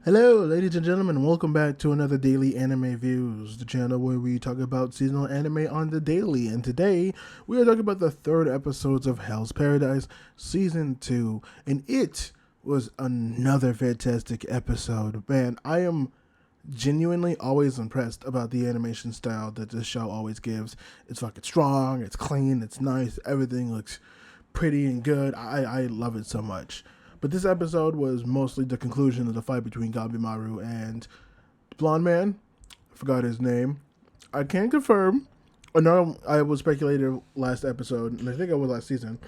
Hello, ladies and gentlemen, and welcome back to another Daily Anime Views, the channel where we talk about seasonal anime on the daily. And today, we are talking about the third episodes of Hell's Paradise Season 2. And it was another fantastic episode. Man, I am genuinely always impressed about the animation style that this show always gives. It's fucking strong, it's clean, it's nice, everything looks pretty and good. I love it so much. But this episode was mostly the conclusion of the fight between Gabimaru and the blonde man. I forgot his name. I can confirm. I know I was speculated last episode, and I think it was last season.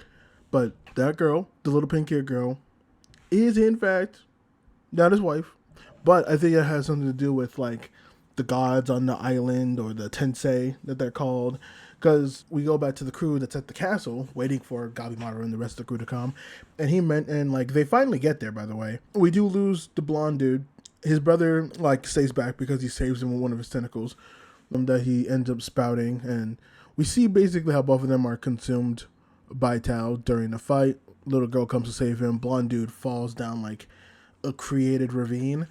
But that girl, the little pink haired girl, is in fact not his wife. But I think it has something to do with like the gods on the island or the tensei that they're called. Because we go back to the crew that's at the castle waiting for Gabimaru and the rest of the crew to come. And like they finally get there, by the way. We do lose the blonde dude. His brother like stays back because he saves him with one of his tentacles that he ends up spouting. And we see basically how both of them are consumed by Tao during the fight. Little girl comes to save him. Blonde dude falls down like a created ravine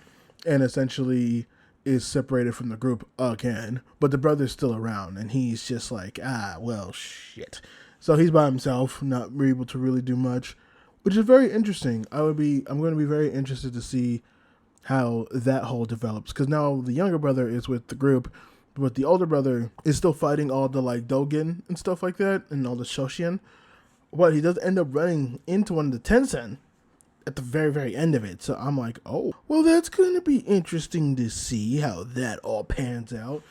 and essentially is separated from the group again, but the brother's still around, and he's just like, well, shit. So he's by himself, not able to really do much, which is very interesting. I'm going to be very interested to see how that whole develops, because now the younger brother is with the group, but the older brother is still fighting all the like Dogen and stuff like that, and all the Shoshin, but he does end up running into one of the Tensen at the very, very end of it. So I'm like, oh, well, that's going to be interesting to see how that all pans out.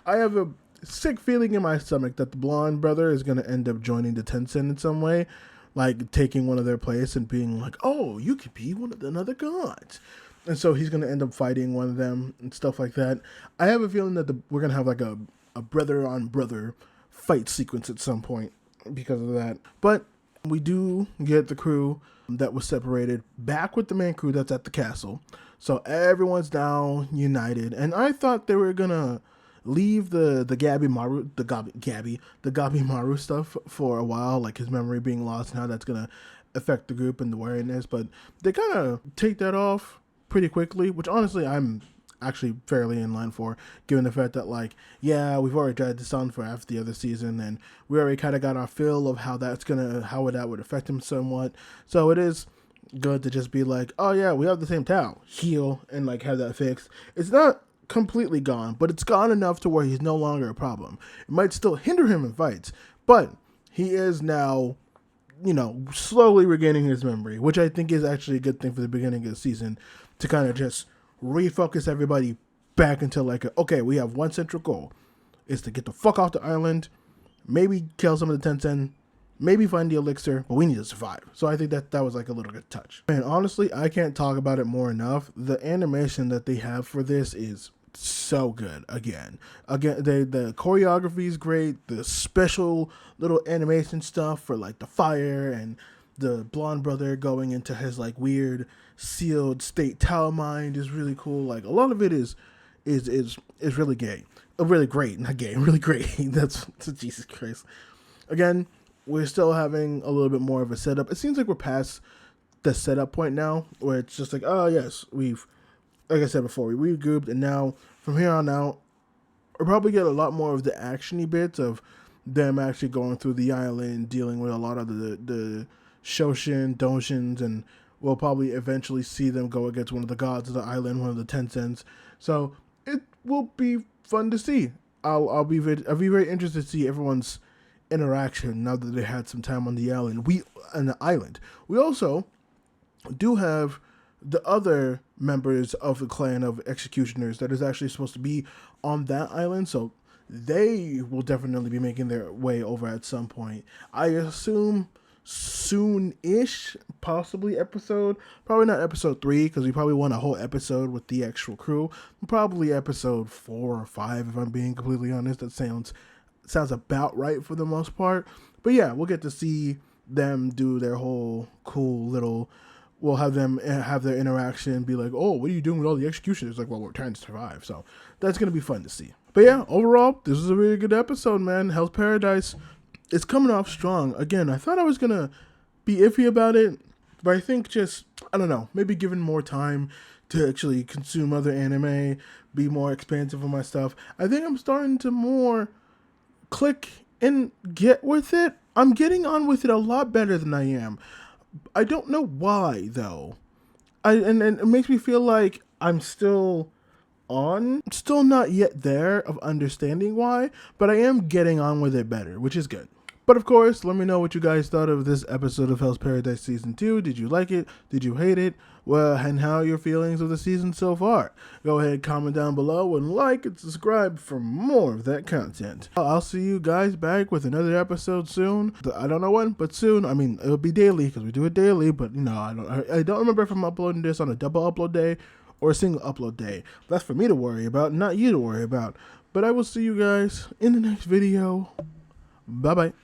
I have a sick feeling in my stomach that the blonde brother is going to end up joining the Tencent in some way, like taking one of their place and being like, oh, you could be one of the other gods. And so he's going to end up fighting one of them and stuff like that. I have a feeling that we're going to have like a brother on brother fight sequence at some point because of that. But we do get the crew that was separated back with the main crew that's at the castle. So everyone's down, united. And I thought they were gonna leave the Gabimaru stuff for a while, like his memory being lost and how that's gonna affect the group and the wariness. But they kind of take that off pretty quickly, which honestly I'm actually fairly in line for, given the fact that like, yeah, we've already tried this on for after the other season, and we already kind of got our feel of how that would affect him somewhat. So it is good to just be like, oh yeah, we have the same Tao, heal, and like have that fixed. It's not completely gone, but it's gone enough to where he's no longer a problem. It might still hinder him in fights, but he is now, slowly regaining his memory, which I think is actually a good thing for the beginning of the season, to kind of just refocus everybody back into like, okay, we have one central goal. Is to get the fuck off the island, maybe kill some of the Tencent, maybe find the elixir, but we need to survive. So I think that was like a little good touch. And honestly, I can't talk about it more enough. The animation that they have for this is so good. Again, the choreography is great. The special little animation stuff for like the fire and the blonde brother going into his like weird sealed state Tao mind is really cool. Like a lot of it is really gay, really great, not gay, really great. that's Jesus Christ. Again, we're still having a little bit more of a setup. It seems like we're past the setup point now, where it's just like, oh yes, we've, like I said before, we regrouped, and now from here on out, we'll probably get a lot more of the actiony bits of them actually going through the island, dealing with a lot of the Shoshin, Donshins, and we'll probably eventually see them go against one of the gods of the island, one of the Tencents. So it will be fun to see. I'll be very interested to see everyone's interaction now that they had some time on the island. We also do have the other members of the clan of executioners that is actually supposed to be on that island. So they will definitely be making their way over at some point. I assume soon-ish, possibly probably not episode 3, because we probably want a whole episode with the actual crew. Probably episode 4 or 5, if I'm being completely honest. That sounds about right for the most part. But yeah, we'll get to see them do their whole cool little, we'll have them have their interaction, be like, oh, what are you doing with all the executioners? Like, well, we're trying to survive. So that's going to be fun to see. But yeah, overall, this is a really good episode, man. Hell's Paradise, it's coming off strong. Again, I thought I was going to be iffy about it, but I think just, I don't know, maybe given more time to actually consume other anime, be more expansive with my stuff. I think I'm starting to more click and get with it. I'm getting on with it a lot better than I am. I don't know why though. And it makes me feel like I'm still not yet there of understanding why, but I am getting on with it better, which is good. But of course, let me know what you guys thought of this episode of Hell's Paradise Season 2. Did you like it? Did you hate it? Well, and how are your feelings of the season so far? Go ahead, comment down below, and like and subscribe for more of that content. I'll see you guys back with another episode soon. I don't know when, but soon. I mean, it'll be daily because we do it daily, but you know, I don't remember if I'm uploading this on a double upload day or a single upload day. That's for me to worry about, not you to worry about. But I will see you guys in the next video. Bye-bye.